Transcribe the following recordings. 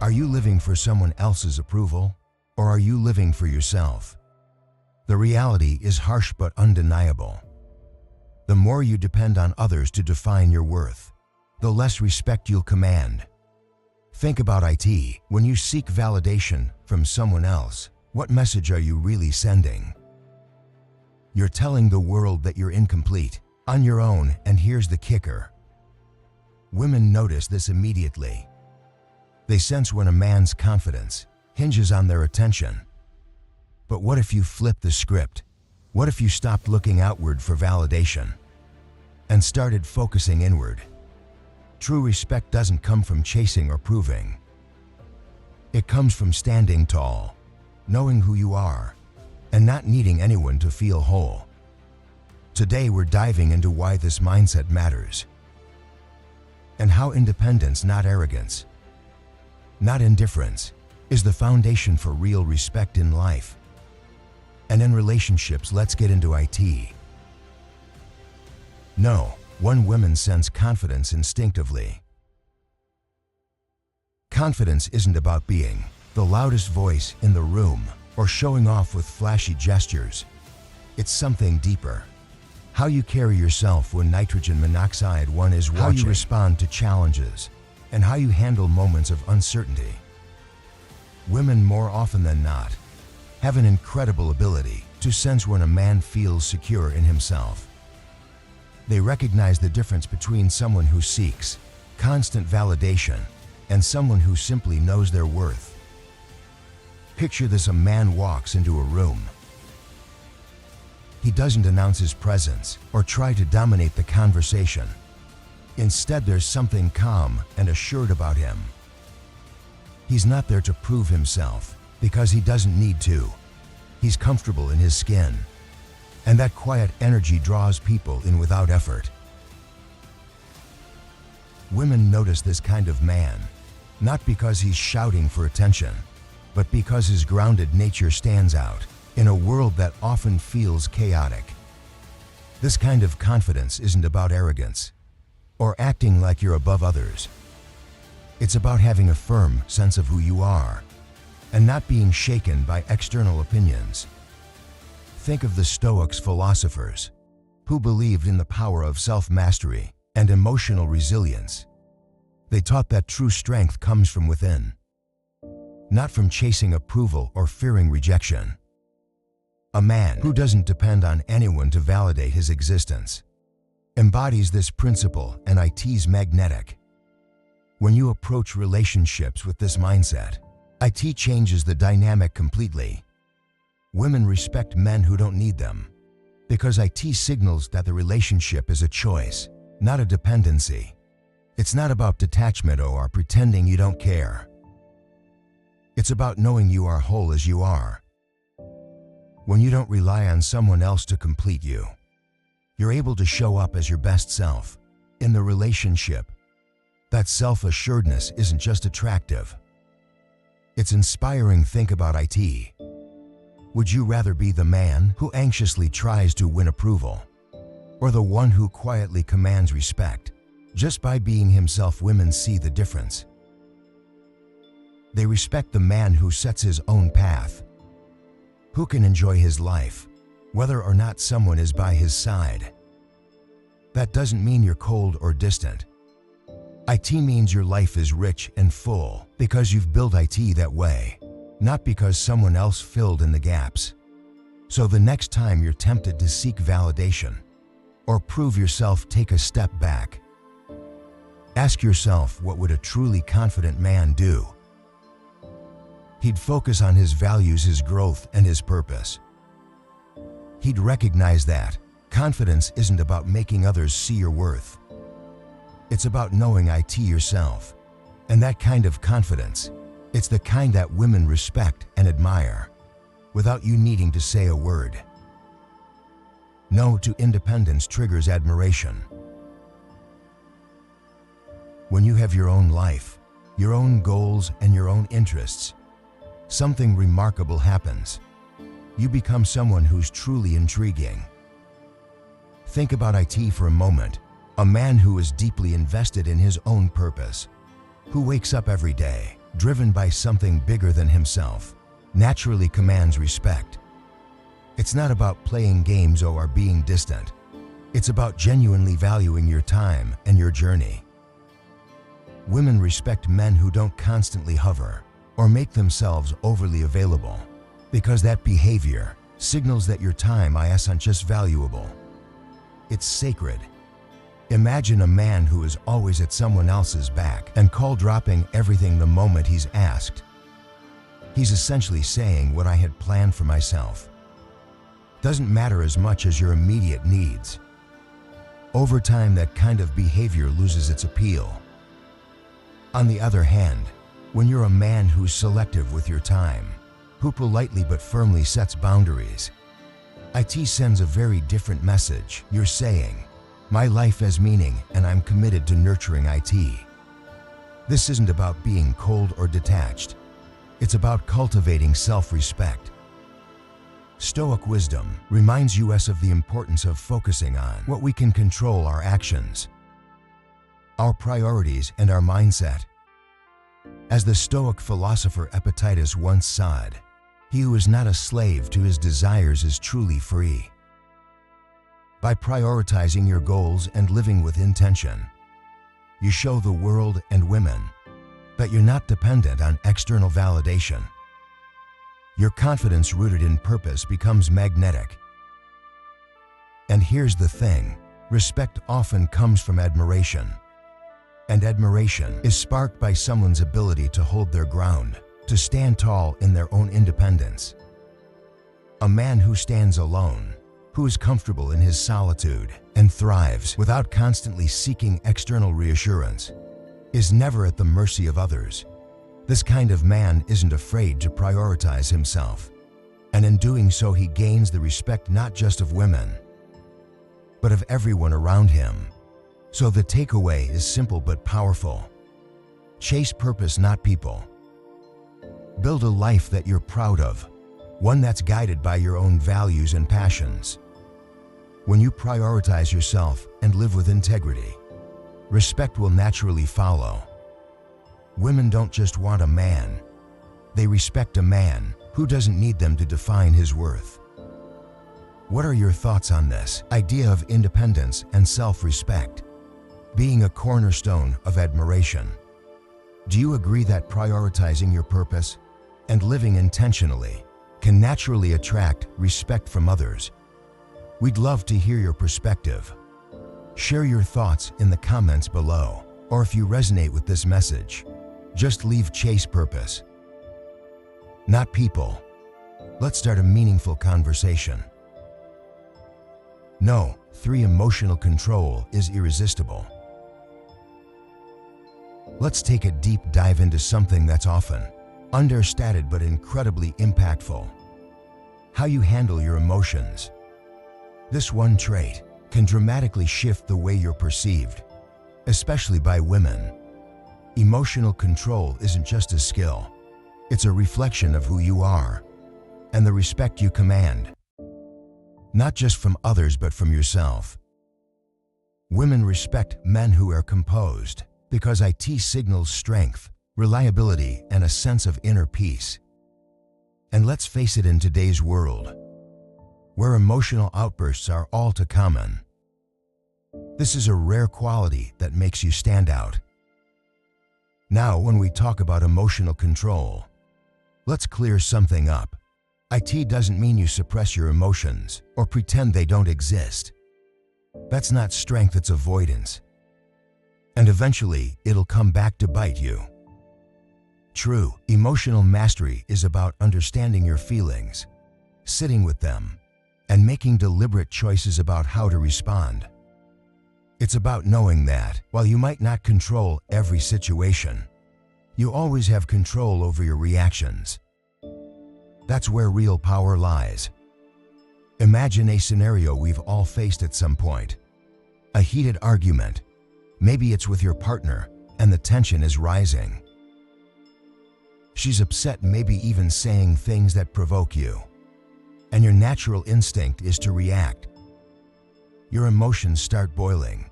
Are you living for someone else's approval, or are you living for yourself? The reality is harsh but undeniable. The more you depend on others to define your worth, the less respect you'll command. Think about it. When you seek validation from someone else, what message are you really sending? You're telling the world that you're incomplete, on your own, and here's the kicker. Women notice this immediately. They sense when a man's confidence hinges on their attention. But what if you flip the script? What if you stopped looking outward for validation and started focusing inward? True respect doesn't come from chasing or proving. It comes from standing tall, knowing who you are, and not needing anyone to feel whole. Today we're diving into why this mindset matters, and how independence, not arrogance, not indifference, is the foundation for real respect in life. And in relationships, let's get into it. No, one woman senses confidence instinctively. Confidence isn't about being the loudest voice in the room or showing off with flashy gestures. It's something deeper. How you carry yourself when nitrogen monoxide one is watching. How you respond to challenges, and how you handle moments of uncertainty. Women, more often than not, have an incredible ability to sense when a man feels secure in himself. They recognize the difference between someone who seeks constant validation and someone who simply knows their worth. Picture this: a man walks into a room. He doesn't announce his presence or try to dominate the conversation. Instead, there's something calm and assured about him. He's not there to prove himself, because he doesn't need to. He's comfortable in his skin, and that quiet energy draws people in without effort. Women notice this kind of man, not because he's shouting for attention, but because his grounded nature stands out in a world that often feels chaotic. This kind of confidence isn't about arrogance or acting like you're above others. It's about having a firm sense of who you are and not being shaken by external opinions. Think of the Stoics, philosophers who believed in the power of self-mastery and emotional resilience. They taught that true strength comes from within, not from chasing approval or fearing rejection. A man who doesn't depend on anyone to validate his existence embodies this principle, and it's magnetic. When you approach relationships with this mindset, it changes the dynamic completely. Women respect men who don't need them, because it signals that the relationship is a choice, not a dependency. It's not about detachment or pretending you don't care. It's about knowing you are whole as you are. When you don't rely on someone else to complete you, you're able to show up as your best self in the relationship. That self-assuredness isn't just attractive, it's inspiring. Think about it. Would you rather be the man who anxiously tries to win approval, or the one who quietly commands respect just by being himself? Women see the difference. They respect the man who sets his own path, who can enjoy his life, whether or not someone is by his side. That doesn't mean you're cold or distant. It means your life is rich and full because you've built it that way, not because someone else filled in the gaps. So the next time you're tempted to seek validation or prove yourself, take a step back. Ask yourself, what would a truly confident man do? He'd focus on his values, his growth, and his purpose. He'd recognize that confidence isn't about making others see your worth. It's about knowing it yourself. And that kind of confidence, it's the kind that women respect and admire, without you needing to say a word. No to independence triggers admiration. When you have your own life, your own goals, and your own interests, something remarkable happens. You become someone who's truly intriguing. Think about it for a moment. A man who is deeply invested in his own purpose, who wakes up every day driven by something bigger than himself, naturally commands respect. It's not about playing games or being distant. It's about genuinely valuing your time and your journey. Women respect men who don't constantly hover or make themselves overly available, because that behavior signals that your time isn't just valuable. It's sacred. Imagine a man who is always at someone else's back and call-dropping everything the moment he's asked. He's essentially saying, what I had planned for myself doesn't matter as much as your immediate needs. Over time, that kind of behavior loses its appeal. On the other hand, when you're a man who's selective with your time, who politely but firmly sets boundaries, it sends a very different message. You're saying, my life has meaning and I'm committed to nurturing it. This isn't about being cold or detached. It's about cultivating self-respect. Stoic wisdom reminds us of the importance of focusing on what we can control: our actions, our priorities, and our mindset. As the Stoic philosopher Epictetus once said, he who is not a slave to his desires is truly free. By prioritizing your goals and living with intention, you show the world and women that you're not dependent on external validation. Your confidence rooted in purpose becomes magnetic. And here's the thing: respect often comes from admiration. And admiration is sparked by someone's ability to hold their ground, to stand tall in their own independence. A man who stands alone, who is comfortable in his solitude and thrives without constantly seeking external reassurance, is never at the mercy of others. This kind of man isn't afraid to prioritize himself, and in doing so he gains the respect not just of women, but of everyone around him. So the takeaway is simple but powerful. Chase purpose, not people. Build a life that you're proud of, one that's guided by your own values and passions. When you prioritize yourself and live with integrity, respect will naturally follow. Women don't just want a man, they respect a man who doesn't need them to define his worth. What are your thoughts on this idea of independence and self-respect being a cornerstone of admiration? Do you agree that prioritizing your purpose and living intentionally can naturally attract respect from others? We'd love to hear your perspective. Share your thoughts in the comments below, or if you resonate with this message, just leave chase purpose, not people. Let's start a meaningful conversation. No, 3. Emotional control is irresistible. Let's take a deep dive into something that's often understated but incredibly impactful: how you handle your emotions. This one trait can dramatically shift the way you're perceived, especially by women. Emotional control isn't just a skill, it's a reflection of who you are and the respect you command, not just from others but from yourself. Women respect men who are composed because it signals strength, reliability, and a sense of inner peace. And let's face it, in today's world, where emotional outbursts are all too common, this is a rare quality that makes you stand out. Now, when we talk about emotional control, let's clear something up. It doesn't mean you suppress your emotions or pretend they don't exist. That's not strength, it's avoidance. And eventually, it'll come back to bite you. True emotional mastery is about understanding your feelings, sitting with them, and making deliberate choices about how to respond. It's about knowing that, while you might not control every situation, you always have control over your reactions. That's where real power lies. Imagine a scenario we've all faced at some point. A heated argument. Maybe it's with your partner, and the tension is rising. She's upset, maybe even saying things that provoke you. And your natural instinct is to react. Your emotions start boiling.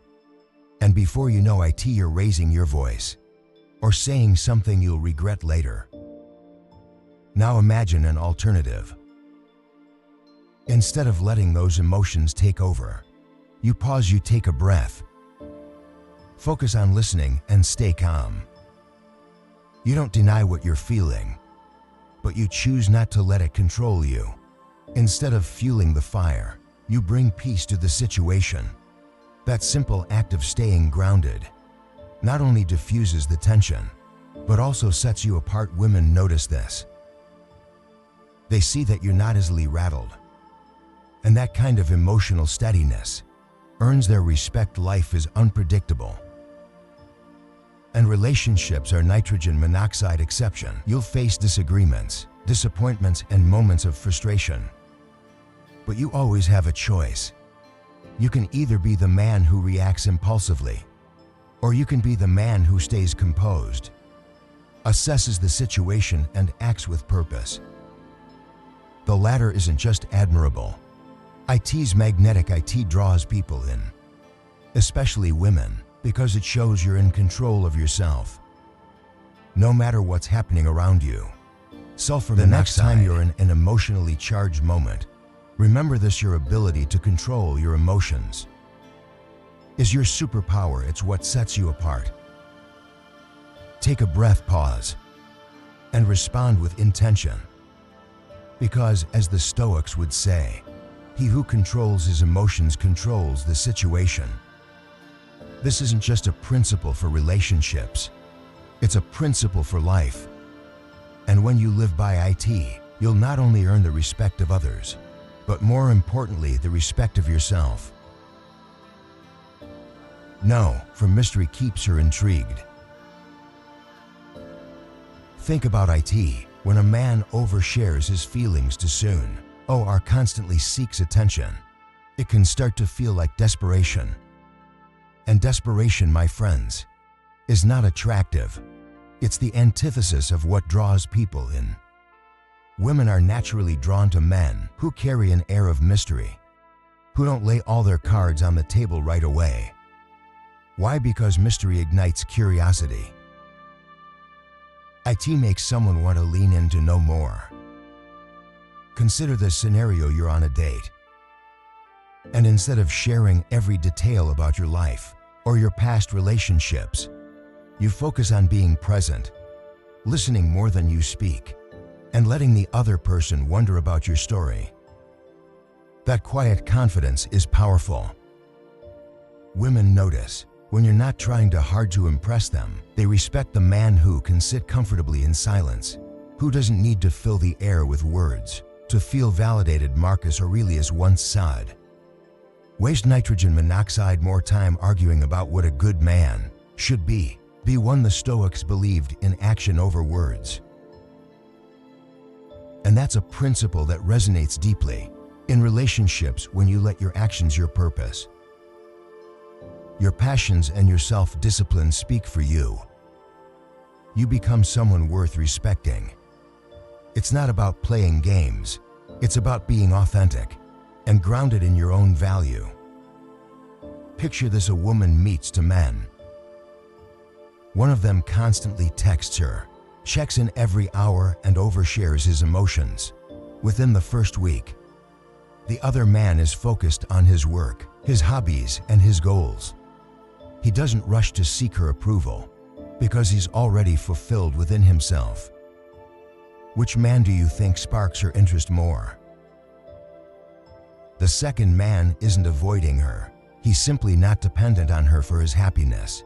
And before you know it, you're raising your voice. or saying something you'll regret later. Now imagine an alternative. Instead of letting those emotions take over, you pause, you take a breath. Focus on listening and stay calm. You don't deny what you're feeling, but you choose not to let it control you. Instead of fueling the fire, you bring peace to the situation. That simple act of staying grounded not only diffuses the tension, but also sets you apart. Women notice this. They see that you're not easily rattled, and that kind of emotional steadiness earns their respect. Life is unpredictable, and relationships are nitrogen monoxide exception. You'll face disagreements, disappointments, and moments of frustration. But you always have a choice. You can either be the man who reacts impulsively, or you can be the man who stays composed, assesses the situation, and acts with purpose. The latter isn't just admirable. It's magnetic. It draws people in, especially women, because it shows you're in control of yourself, no matter what's happening around you. The next time you're in an emotionally charged moment, remember this: your ability to control your emotions is your superpower. It's what sets you apart. Take a breath, pause, and respond with intention. Because, as the Stoics would say, he who controls his emotions controls the situation. This isn't just a principle for relationships, it's a principle for life. And when you live by it, you'll not only earn the respect of others, but more importantly, the respect of yourself. No, for mystery keeps her intrigued. Think about it. When a man overshares his feelings too soon, or constantly seeks attention, it can start to feel like desperation. And desperation, my friends, is not attractive. It's the antithesis of what draws people in. Women are naturally drawn to men who carry an air of mystery, who don't lay all their cards on the table right away. Why? Because mystery ignites curiosity. It makes someone want to lean in to know more. Consider this scenario: you're on a date, and instead of sharing every detail about your life or your past relationships, you focus on being present, listening more than you speak, and letting the other person wonder about your story. That quiet confidence is powerful. Women notice when you're not trying too hard to impress them. They respect the man who can sit comfortably in silence, who doesn't need to fill the air with words to feel validated. Marcus Aurelius once said, "Waste nitrogen monoxide more time arguing about what a good man should be." Be one. The Stoics believed in action over words. And that's a principle that resonates deeply in relationships. When you let your actions, your purpose, your passions, and your self-discipline speak for you, you become someone worth respecting. It's not about playing games. It's about being authentic and grounded in your own value. Picture this: a woman meets two men. One of them constantly texts her, checks in every hour, and overshares his emotions. Within the first week, the other man is focused on his work, his hobbies, and his goals. He doesn't rush to seek her approval because he's already fulfilled within himself. Which man do you think sparks her interest more? The second man isn't avoiding her. He's simply not dependent on her for his happiness.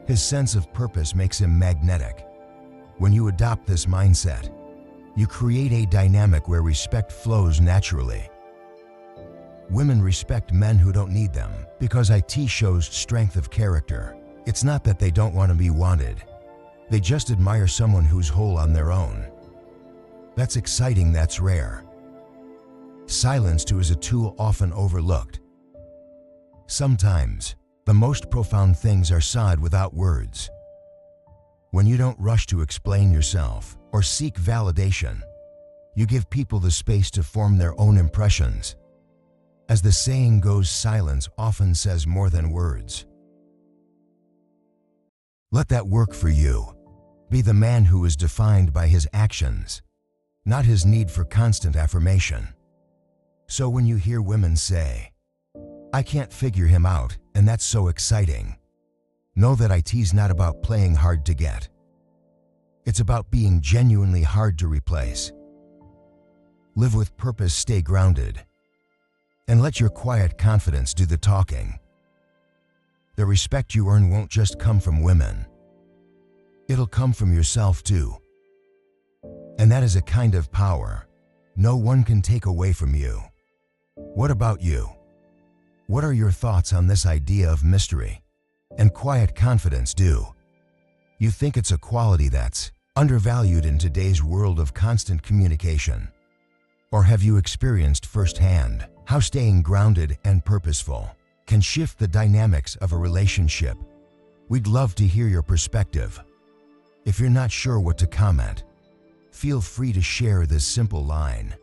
His sense of purpose makes him magnetic. When you adopt this mindset, you create a dynamic where respect flows naturally. Women respect men who don't need them because it shows strength of character. It's not that they don't want to be wanted. They just admire someone who's whole on their own. That's exciting. That's rare. Silence, too, is a tool often overlooked. Sometimes, the most profound things are said without words. When you don't rush to explain yourself or seek validation, you give people the space to form their own impressions. As the saying goes, silence often says more than words. Let that work for you. Be the man who is defined by his actions, not his need for constant affirmation. So when you hear women say, "I can't figure him out, and that's so exciting," know that IT's not about playing hard to get. It's about being genuinely hard to replace. Live with purpose, stay grounded, and let your quiet confidence do the talking. The respect you earn won't just come from women. It'll come from yourself too. And that is a kind of power no one can take away from you. What about you? What are your thoughts on this idea of mystery and quiet confidence? Do you think it's a quality that's undervalued in today's world of constant communication? Or have you experienced firsthand how staying grounded and purposeful can shift the dynamics of a relationship? We'd love to hear your perspective. If you're not sure what to comment, feel free to share this simple line: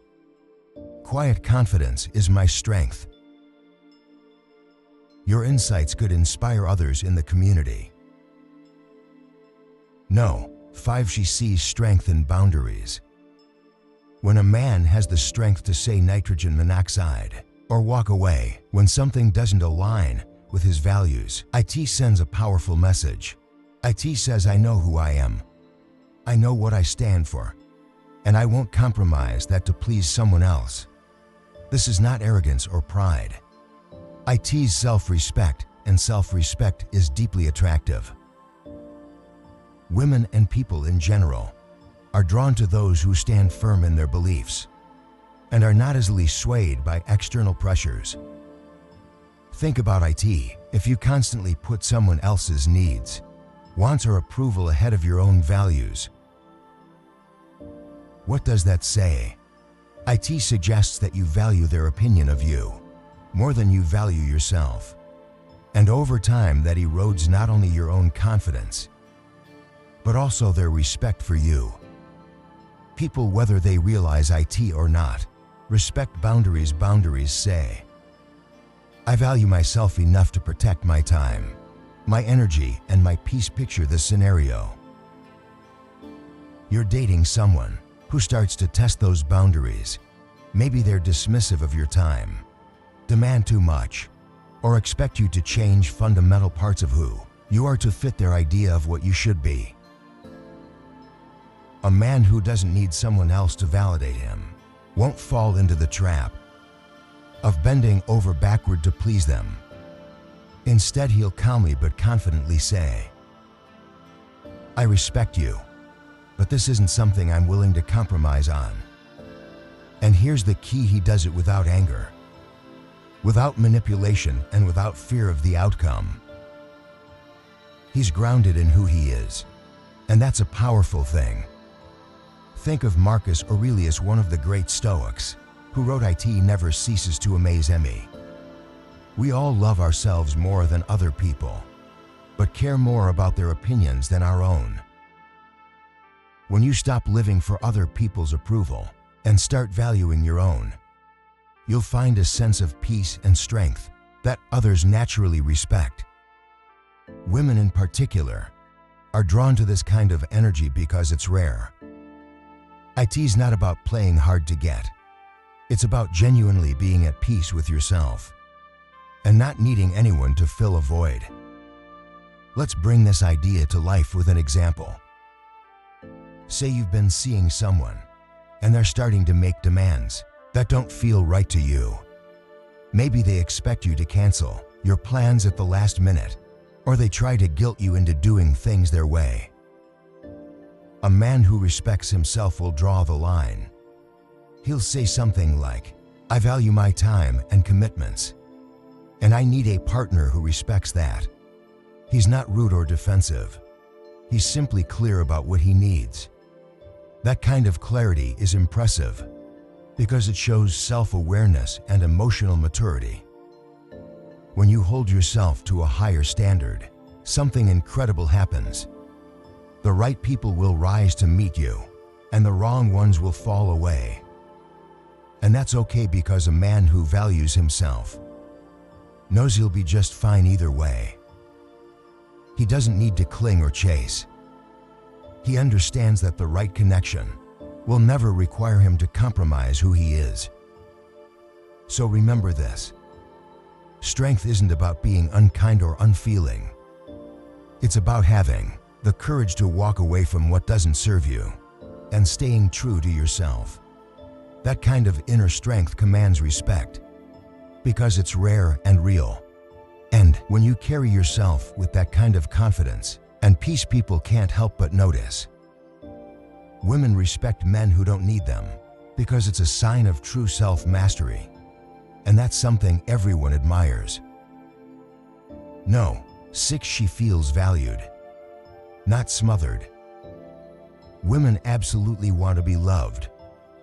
"Quiet confidence is my strength." Your insights could inspire others in the community. No. 5. She sees strength in boundaries. When a man has the strength to say nitrogen monoxide or walk away when something doesn't align with his values, IT sends a powerful message. IT says, "I know who I am. I know what I stand for, and I won't compromise that to please someone else." This is not arrogance or pride. IT's self-respect, and self-respect is deeply attractive. Women and people in general are drawn to those who stand firm in their beliefs and are not easily swayed by external pressures. Think about IT. If you constantly put someone else's needs, wants, or approval ahead of your own values, what does that say? IT suggests that you value their opinion of you more than you value yourself. And over time, that erodes not only your own confidence, but also their respect for you. People, whether they realize IT or not, respect boundaries. Boundaries say, "I value myself enough to protect my time, my energy, and my peace." Picture this scenario. You're dating someone who starts to test those boundaries. Maybe they're dismissive of your time, demand too much, or expect you to change fundamental parts of who you are to fit their idea of what you should be. A man who doesn't need someone else to validate him won't fall into the trap of bending over backward to please them. Instead, he'll calmly but confidently say, "I respect you, but this isn't something I'm willing to compromise on." And here's the key: he does it without anger, without manipulation, and without fear of the outcome. He's grounded in who he is, and that's a powerful thing. Think of Marcus Aurelius, one of the great Stoics, who wrote, "IT never ceases to amaze me." We all love ourselves more than other people, but care more about their opinions than our own. When you stop living for other people's approval and start valuing your own, you'll find a sense of peace and strength that others naturally respect. Women in particular are drawn to this kind of energy because it's rare. IT's not about playing hard to get. It's about genuinely being at peace with yourself and not needing anyone to fill a void. Let's bring this idea to life with an example. Say you've been seeing someone and they're starting to make demands that don't feel right to you. Maybe they expect you to cancel your plans at the last minute, or they try to guilt you into doing things their way. A man who respects himself will draw the line. He'll say something like, "I value my time and commitments, and I need a partner who respects that." He's not rude or defensive. He's simply clear about what he needs. That kind of clarity is impressive because it shows self-awareness and emotional maturity. When you hold yourself to a higher standard, something incredible happens. The right people will rise to meet you, and the wrong ones will fall away. And that's okay, because a man who values himself knows he'll be just fine either way. He doesn't need to cling or chase. He understands that the right connection will never require him to compromise who he is. So remember this. Strength isn't about being unkind or unfeeling. It's about having the courage to walk away from what doesn't serve you and staying true to yourself. That kind of inner strength commands respect because it's rare and real. And when you carry yourself with that kind of confidence and peace, people can't help but notice. Women respect men who don't need them because it's a sign of true self-mastery. And that's something everyone admires. No, 6, she feels valued, not smothered. Women absolutely want to be loved,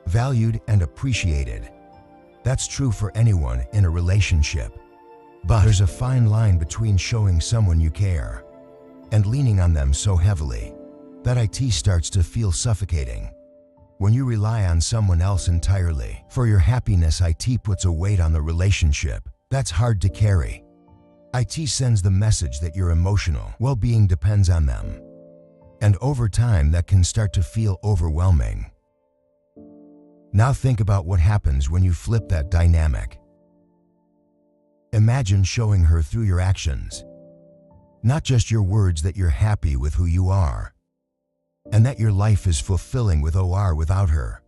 valued, and appreciated. That's true for anyone in a relationship. But there's a fine line between showing someone you care and leaning on them so heavily that it starts to feel suffocating. When you rely on someone else entirely for your happiness, it puts a weight on the relationship that's hard to carry. It sends the message that your emotional well-being depends on them. And over time, that can start to feel overwhelming. Now think about what happens when you flip that dynamic. Imagine showing her through your actions, not just your words, that you're happy with who you are, and that your life is fulfilling without her.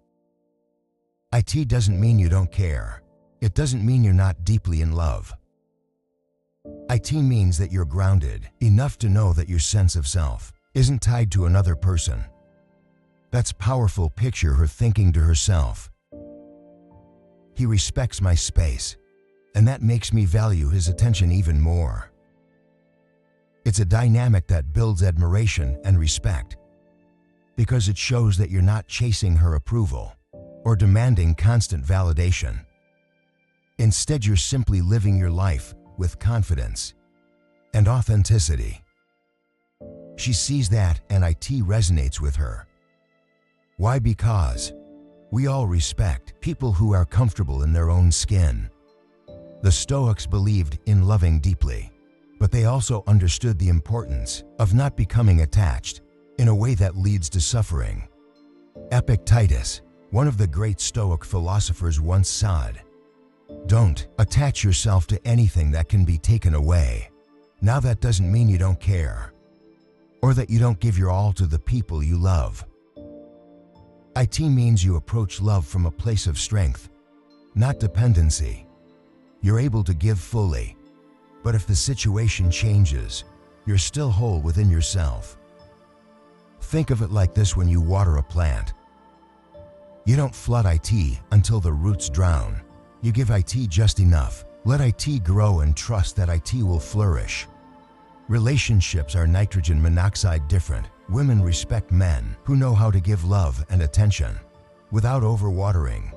It doesn't mean you don't care. It doesn't mean you're not deeply in love. It means that you're grounded enough to know that your sense of self isn't tied to another person. That's powerful. Picture her thinking to herself, "He respects my space, and that makes me value his attention even more." It's a dynamic that builds admiration and respect because it shows that you're not chasing her approval or demanding constant validation. Instead, you're simply living your life with confidence and authenticity. She sees that, and it resonates with her. Why? Because we all respect people who are comfortable in their own skin. The Stoics believed in loving deeply, but they also understood the importance of not becoming attached in a way that leads to suffering. Epictetus, one of the great Stoic philosophers, once said, "Don't attach yourself to anything that can be taken away." Now, that doesn't mean you don't care or that you don't give your all to the people you love. It means you approach love from a place of strength, not dependency. You're able to give fully, but if the situation changes, you're still whole within yourself. Think of it like this: when you water a plant, you don't flood it until the roots drown. You give it just enough. Let it grow and trust that it will flourish. Relationships are nitrogen monoxide different. Women respect men who know how to give love and attention without overwatering,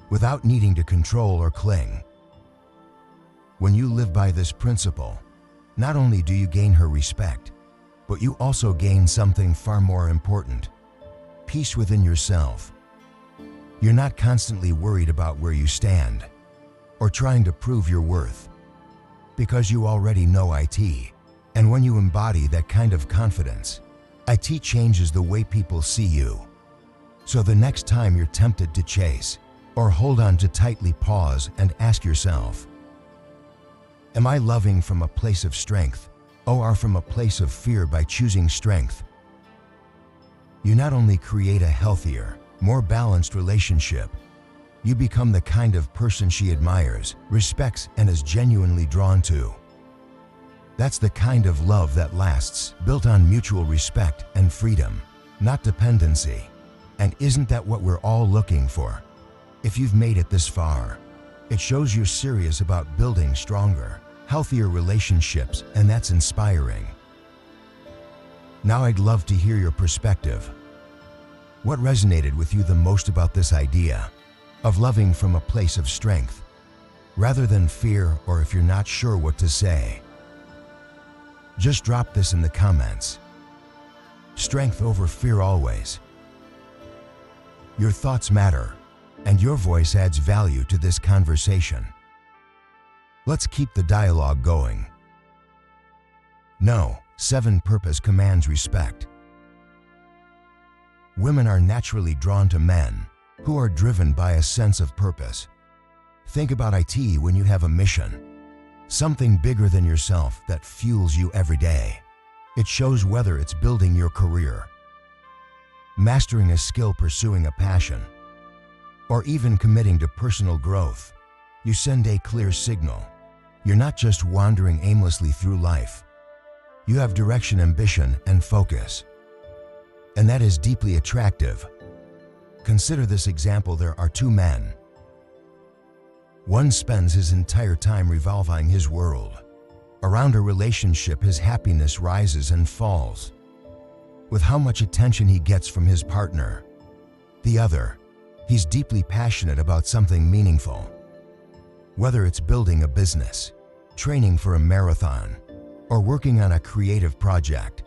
without needing to control or cling. When you live by this principle, not only do you gain her respect, but you also gain something far more important: peace within yourself. You're not constantly worried about where you stand or trying to prove your worth because you already know it. And when you embody that kind of confidence, it changes the way people see you. So the next time you're tempted to chase or hold on to tightly, pause and ask yourself, am I loving from a place of strength or from a place of fear? By choosing strength, you not only create a healthier, more balanced relationship, you become the kind of person she admires, respects, and is genuinely drawn to. That's the kind of love that lasts, built on mutual respect and freedom, not dependency. And isn't that what we're all looking for? If you've made it this far, it shows you're serious about building stronger, healthier relationships, and that's inspiring. Now I'd love to hear your perspective. What resonated with you the most about this idea of loving from a place of strength rather than fear? Or if you're not sure what to say, just drop this in the comments. Strength over fear always. Your thoughts matter, and your voice adds value to this conversation. Let's keep the dialogue going. No, 7. Purpose commands respect. Women are naturally drawn to men who are driven by a sense of purpose. Think about it when you have a mission, something bigger than yourself that fuels you every day. It shows whether it's building your career, mastering a skill, pursuing a passion, or even committing to personal growth. You send a clear signal. You're not just wandering aimlessly through life. You have direction, ambition, and focus. And that is deeply attractive. Consider this example. There are two men. One spends his entire time revolving his world around a relationship. His happiness rises and falls with how much attention he gets from his partner. The other, he's deeply passionate about something meaningful. Whether it's building a business, training for a marathon, or working on a creative project.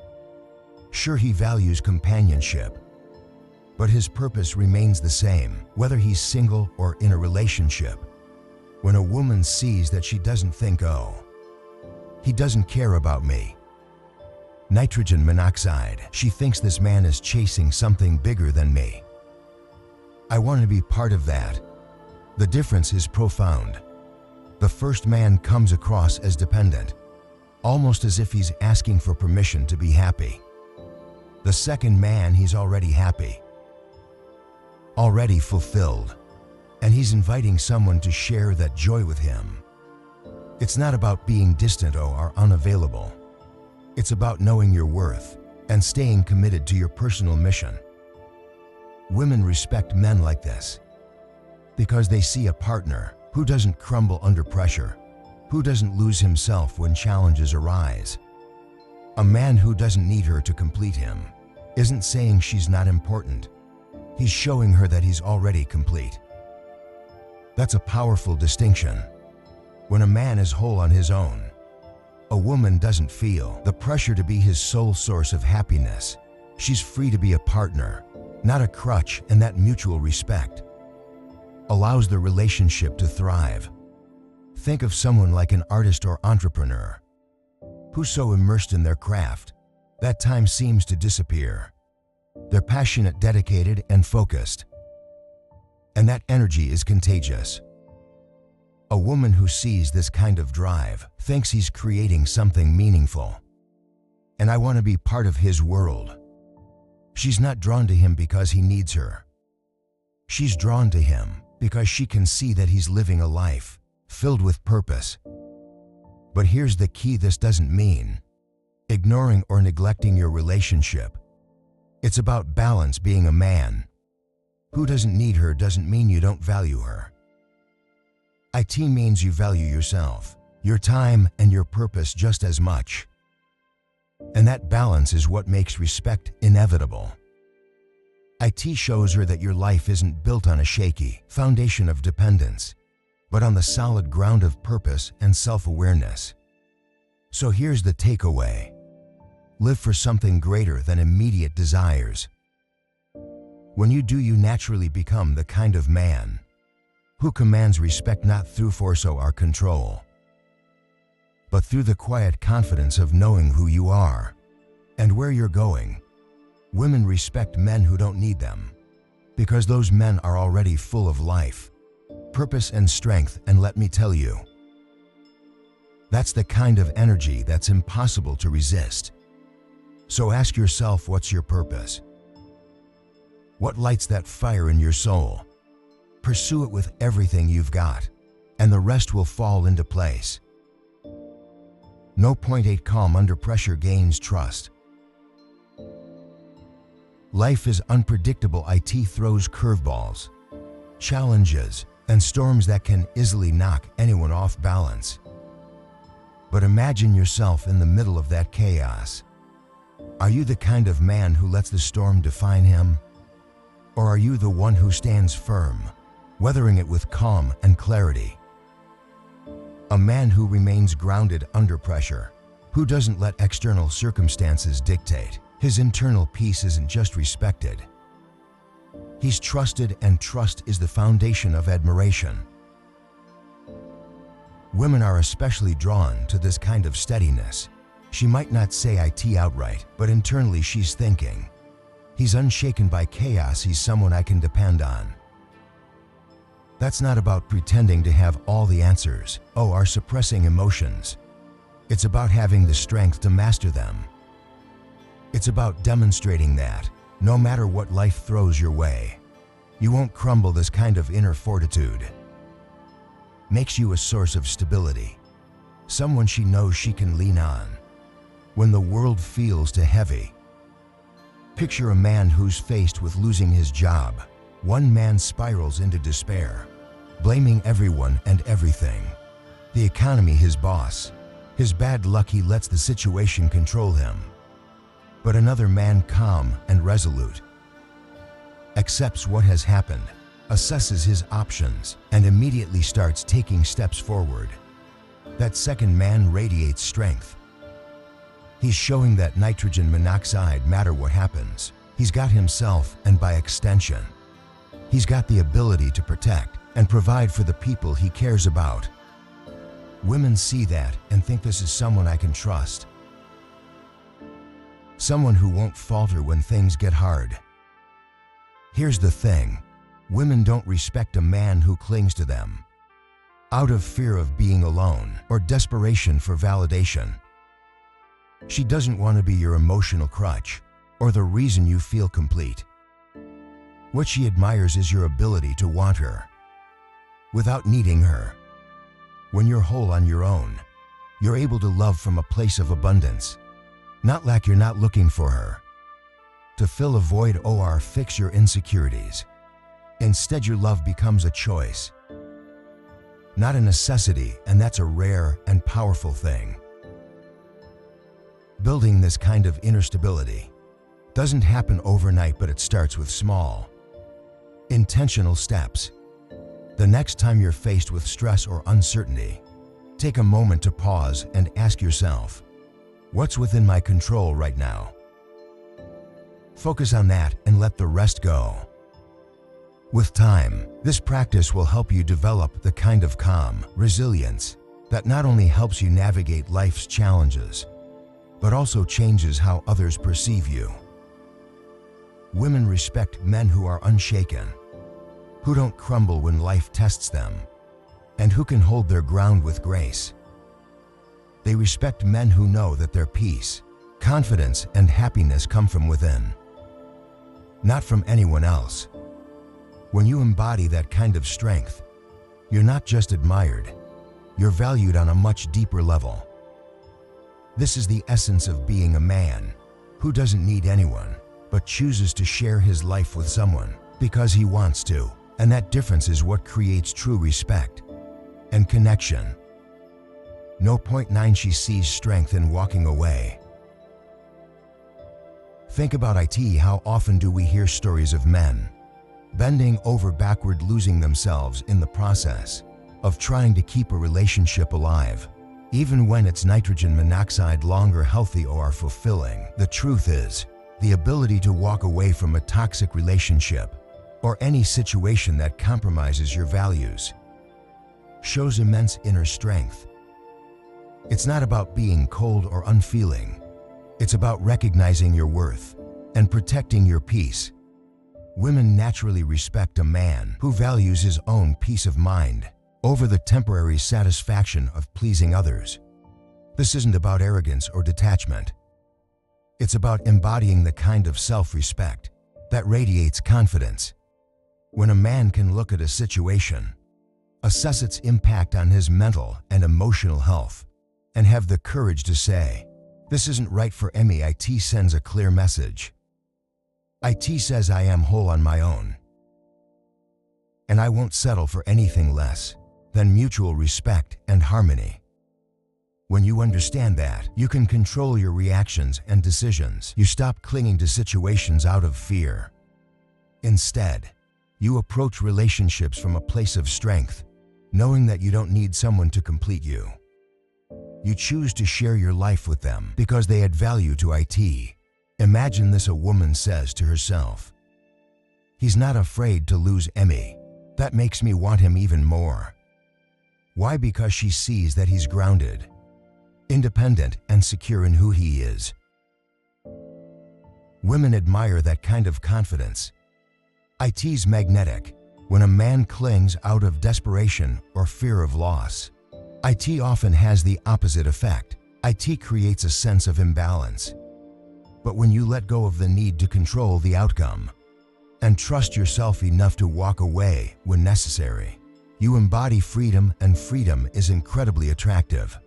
Sure, he values companionship, but his purpose remains the same, whether he's single or in a relationship. When a woman sees that, she doesn't think, "Oh, he doesn't care about me." Nitrogen monoxide. She thinks, "This man is chasing something bigger than me. I want to be part of that." The difference is profound. The first man comes across as dependent, almost as if he's asking for permission to be happy. The second man, he's already happy, already fulfilled, and he's inviting someone to share that joy with him. It's not about being distant or unavailable. It's about knowing your worth and staying committed to your personal mission. Women respect men like this because they see a partner who doesn't crumble under pressure, who doesn't lose himself when challenges arise. A man who doesn't need her to complete him isn't saying she's not important. He's showing her that he's already complete. That's a powerful distinction. When a man is whole on his own, a woman doesn't feel the pressure to be his sole source of happiness. She's free to be a partner, not a crutch, and that mutual respect allows the relationship to thrive. Think of someone like an artist or entrepreneur who's so immersed in their craft that time seems to disappear. They're passionate, dedicated, and focused, and that energy is contagious. A woman who sees this kind of drive thinks he's creating something meaningful, and I want to be part of his world. She's not drawn to him because he needs her. She's drawn to him because she can see that he's living a life filled with purpose. But here's the key: this doesn't mean ignoring or neglecting your relationship. It's about balance. Being a man who doesn't need her doesn't mean you don't value her. It means you value yourself, your time, and your purpose just as much. And that balance is what makes respect inevitable. It shows her that your life isn't built on a shaky foundation of dependence, but on the solid ground of purpose and self-awareness. So here's the takeaway: live for something greater than immediate desires. When you do, you naturally become the kind of man who commands respect, not through force or control, but through the quiet confidence of knowing who you are and where you're going. Women respect men who don't need them because those men are already full of life, purpose, and strength. And let me tell you, that's the kind of energy that's impossible to resist. So ask yourself, what's your purpose? What lights that fire in your soul? Pursue it with everything you've got, and the rest will fall into place. No. 8. Calm under pressure gains trust. Life is unpredictable. It throws curveballs, challenges, and storms that can easily knock anyone off balance. But imagine yourself in the middle of that chaos. Are you the kind of man who lets the storm define him? Or are you the one who stands firm, weathering it with calm and clarity? A man who remains grounded under pressure, who doesn't let external circumstances dictate his internal peace, isn't just respected, he's trusted, and trust is the foundation of admiration. Women are especially drawn to this kind of steadiness She might not say IT outright, but internally she's thinking, he's unshaken by chaos, he's someone I can depend on. That's not about pretending to have all the answers, or suppressing emotions. It's about having the strength to master them. It's about demonstrating that, no matter what life throws your way, you won't crumble. This kind of inner fortitude makes you a source of stability, someone she knows she can lean on when the world feels too heavy. Picture a man who's faced with losing his job. One man spirals into despair, blaming everyone and everything. The economy, his boss, his bad luck. He lets the situation control him. But another man, calm and resolute, accepts what has happened, assesses his options, and immediately starts taking steps forward. That second man radiates strength. He's showing that nitrogen monoxide, matter what happens, he's got himself, and by extension, he's got the ability to protect and provide for the people he cares about. Women see that and think, this is someone I can trust. Someone who won't falter when things get hard. Here's the thing, women don't respect a man who clings to them out of fear of being alone or desperation for validation. She doesn't want to be your emotional crutch or the reason you feel complete. What she admires is your ability to want her without needing her. When you're whole on your own, you're able to love from a place of abundance, not lack. You're not looking for her to fill a void or fix your insecurities. Instead, your love becomes a choice, not a necessity, and that's a rare and powerful thing. Building this kind of inner stability doesn't happen overnight, but it starts with small, intentional steps. The next time you're faced with stress or uncertainty, take a moment to pause and ask yourself, what's within my control right now? Focus on that and let the rest go. With time, this practice will help you develop the kind of calm, resilience that not only helps you navigate life's challenges, but also changes how others perceive you. Women respect men who are unshaken, who don't crumble when life tests them, and who can hold their ground with grace. They respect men who know that their peace, confidence, and happiness come from within, not from anyone else. When you embody that kind of strength, you're not just admired, you're valued on a much deeper level. This is the essence of being a man who doesn't need anyone, but chooses to share his life with someone because he wants to. And that difference is what creates true respect and connection. No. 9. She sees strength in walking away. Think about it. How often do we hear stories of men bending over backward, losing themselves in the process of trying to keep a relationship alive, even when it's nitrogen monoxide longer healthy or fulfilling? The truth is, the ability to walk away from a toxic relationship or any situation that compromises your values shows immense inner strength. It's not about being cold or unfeeling. It's about recognizing your worth and protecting your peace. Women naturally respect a man who values his own peace of mind over the temporary satisfaction of pleasing others. This isn't about arrogance or detachment. It's about embodying the kind of self-respect that radiates confidence. When a man can look at a situation, assess its impact on his mental and emotional health, and have the courage to say, this isn't right for me, it sends a clear message. It says I am whole on my own, and I won't settle for anything less than mutual respect and harmony. When you understand that, you can control your reactions and decisions. You stop clinging to situations out of fear. Instead, you approach relationships from a place of strength, knowing that you don't need someone to complete you. You choose to share your life with them because they add value to it. Imagine this: a woman says to herself, he's not afraid to lose me. That makes me want him even more. Why? Because she sees that he's grounded independent and secure in who he is. Women admire that kind of confidence. It's magnetic. When a man clings out of desperation or fear of loss, it often has the opposite effect. It creates a sense of imbalance. But when you let go of the need to control the outcome and trust yourself enough to walk away when necessary, you embody freedom, and freedom is incredibly attractive.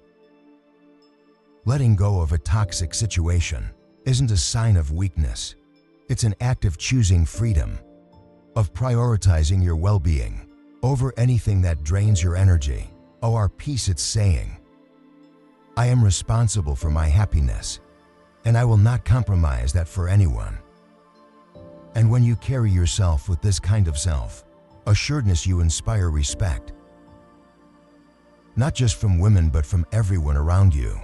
Letting go of a toxic situation isn't a sign of weakness. It's an act of choosing freedom, of prioritizing your well-being over anything that drains your energy. Our peace, it's saying, I am responsible for my happiness, and I will not compromise that for anyone. And when you carry yourself with this kind of self-assuredness, you inspire respect, not just from women but from everyone around you.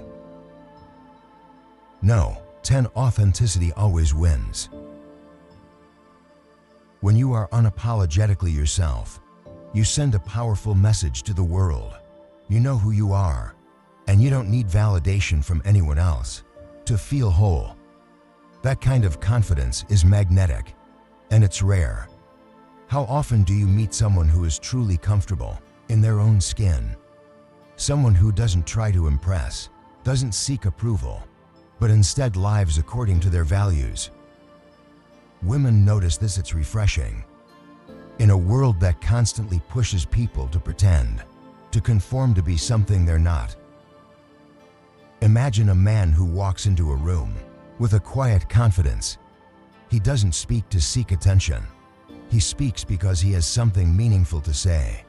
No, 10. Authenticity always wins. When you are unapologetically yourself, you send a powerful message to the world. You know who you are, and you don't need validation from anyone else to feel whole. That kind of confidence is magnetic, and it's rare. How often do you meet someone who is truly comfortable in their own skin? Someone who doesn't try to impress, doesn't seek approval, but instead lives according to their values. Women notice this. It's refreshing. In a world that constantly pushes people to pretend, to conform, to be something they're not. Imagine a man who walks into a room with a quiet confidence. He doesn't speak to seek attention. He speaks because he has something meaningful to say.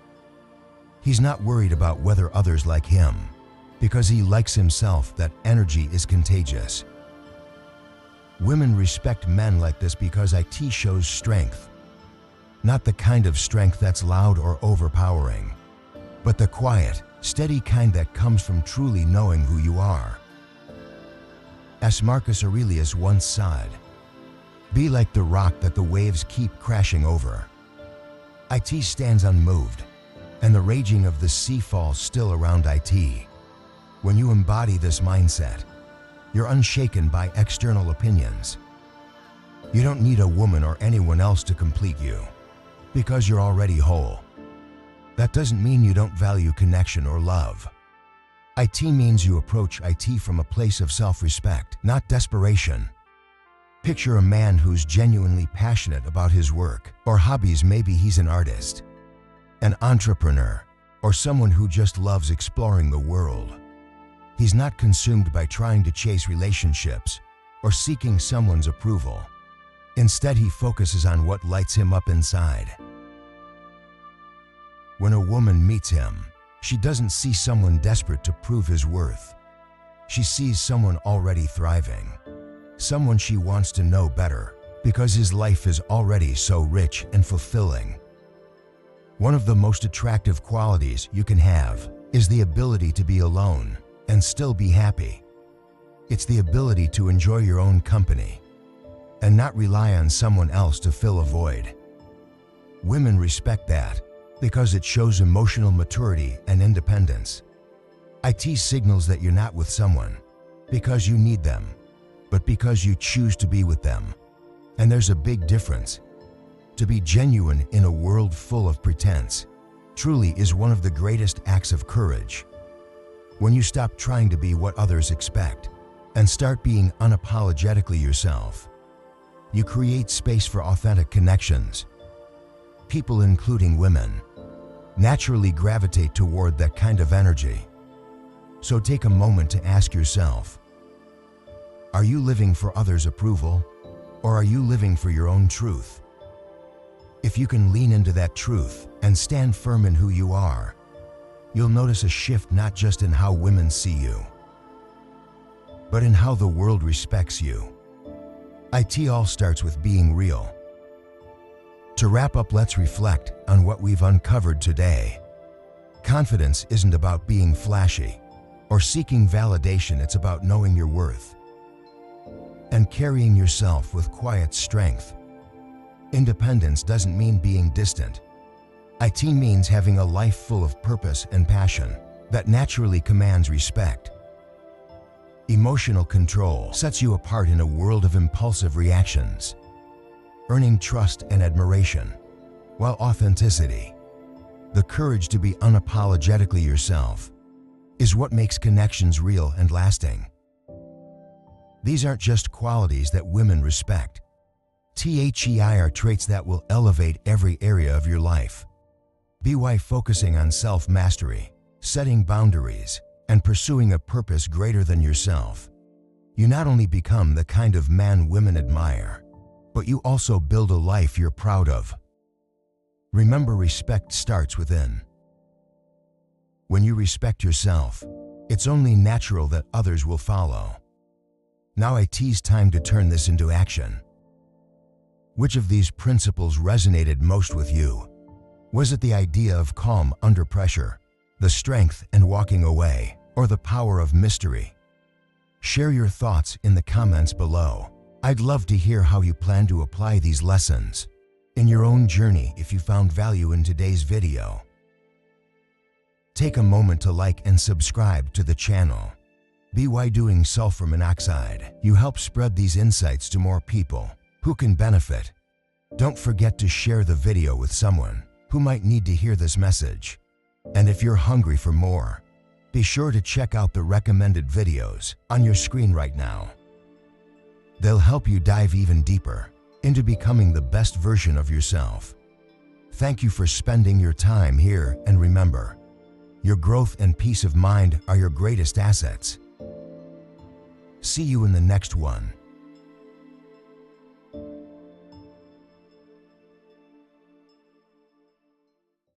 He's not worried about whether others like him, because he likes himself. That energy is contagious. Women respect men like this because it shows strength. Not the kind of strength that's loud or overpowering, but the quiet, steady kind that comes from truly knowing who you are. As Marcus Aurelius once said, be like the rock that the waves keep crashing over. It stands unmoved, and the raging of the sea falls still around it. When you embody this mindset, you're unshaken by external opinions. You don't need a woman or anyone else to complete you, because you're already whole. That doesn't mean you don't value connection or love. It means you approach it from a place of self-respect, not desperation. Picture a man who's genuinely passionate about his work or hobbies. Maybe he's an artist, an entrepreneur, or someone who just loves exploring the world. He's not consumed by trying to chase relationships or seeking someone's approval. Instead, he focuses on what lights him up inside. When a woman meets him, she doesn't see someone desperate to prove his worth. She sees someone already thriving, someone she wants to know better because his life is already so rich and fulfilling. One of the most attractive qualities you can have is the ability to be alone and still be happy. It's the ability to enjoy your own company and not rely on someone else to fill a void. Women respect that because it shows emotional maturity and independence. It signals that you're not with someone because you need them, but because you choose to be with them. And there's a big difference. To be genuine in a world full of pretense truly is one of the greatest acts of courage. When you stop trying to be what others expect and start being unapologetically yourself, you create space for authentic connections. People, including women, naturally gravitate toward that kind of energy. So take a moment to ask yourself, are you living for others' approval, or are you living for your own truth? If you can lean into that truth and stand firm in who you are, you'll notice a shift not just in how women see you, but in how the world respects you. It all starts with being real. To wrap up, let's reflect on what we've uncovered today. Confidence isn't about being flashy or seeking validation. It's about knowing your worth and carrying yourself with quiet strength. Independence doesn't mean being distant. It means having a life full of purpose and passion that naturally commands respect. Emotional control sets you apart in a world of impulsive reactions, earning trust and admiration, while authenticity, the courage to be unapologetically yourself, is what makes connections real and lasting. These aren't just qualities that women respect. THEI are traits that will elevate every area of your life. By focusing on self-mastery, setting boundaries, and pursuing a purpose greater than yourself, you not only become the kind of man women admire, but you also build a life you're proud of. Remember, respect starts within. When you respect yourself, it's only natural that others will follow. Now it's time to turn this into action. Which of these principles resonated most with you? Was it the idea of calm under pressure, the strength in walking away, or the power of mystery? Share your thoughts in the comments below. I'd love to hear how you plan to apply these lessons in your own journey. If you found value in today's video, take a moment to like and subscribe to the channel. By doing sulfur monoxide, you help spread these insights to more people who can benefit. Don't forget to share the video with someone who might need to hear this message. And if you're hungry for more, be sure to check out the recommended videos on your screen right now. They'll help you dive even deeper into becoming the best version of yourself. Thank you for spending your time here, and remember, your growth and peace of mind are your greatest assets. See you in the next one.